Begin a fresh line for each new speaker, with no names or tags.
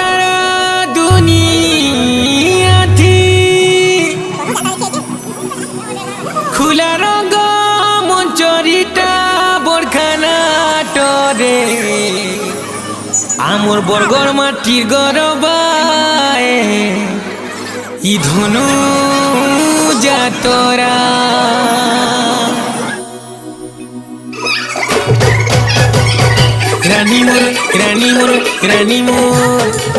সারা দুনিয়া থি খোলা রঙ মঞ্চরিটা বরখানা টরে আমর বরগড় মাটির গরবায় ই ধনু যাতরা রানী মোর রানী মোর রানী মোর